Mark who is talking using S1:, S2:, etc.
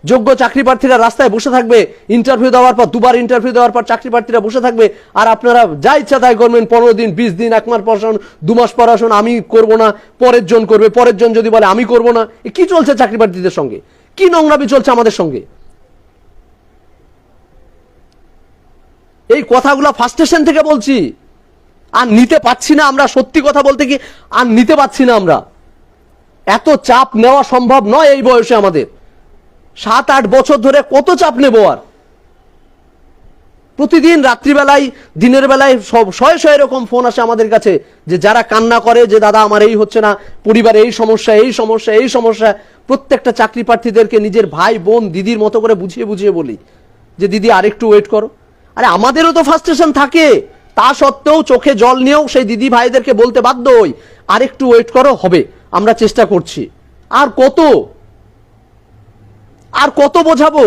S1: যোগ্য চাকরি প্রার্থীরা রাস্তায় বসে থাকবে, ইন্টারভিউ দেওয়ার পর, দুবার ইন্টারভিউ দেওয়ার পর চাকরি প্রার্থীরা বসে থাকবে, আর আপনারা যা ইচ্ছা তাই করবেন। 15 দিন, 20 দিন, 1 মাস পর আসুন, 2 মাস পর আসুন, আমি করব না, পরের জন করবে, পরের জন যদি বলে আমি করব না। কি চলছে চাকরি প্রার্থীদের সঙ্গে? কি নোংরামি চলছে আমাদের সঙ্গে? এই কথাগুলো ফার্স্টেশন থেকে বলছি, আর নিতে পারছি না আমরা। সত্যি কথা বলতে কি, আর নিতে পারছি না আমরা। এত চাপ নেওয়া সম্ভব নয় এই বয়সে আমাদের। 7-8 বছর ধরে কত চাপ নেব? আর প্রতিদিন রাত্রিবেলায়, দিনের বেলায় শয়ে শয়ে এরকম ফোন আসে আমাদের কাছে, যে যারা কান্না করে যে দাদা আমার এই হচ্ছে না, পরিবারে এই সমস্যা, এই সমস্যা, এই সমস্যা। প্রত্যেকটা চাকরি প্রার্থীদেরকে নিজের ভাই বোন দিদির মতো করে বুঝিয়ে বুঝিয়ে বলি যে দিদি আরেকটু ওয়েট করো। আরে আমাদেরও তো ফার্স্টেশন থাকে, তা সত্ত্বেও চোখে জল নিয়েও সেই দিদি ভাইদেরকে বলতে বাধ্য হই আরেকটু ওয়েট করো, হবে, আমরা চেষ্টা করছি। আর কত বোঝাবো?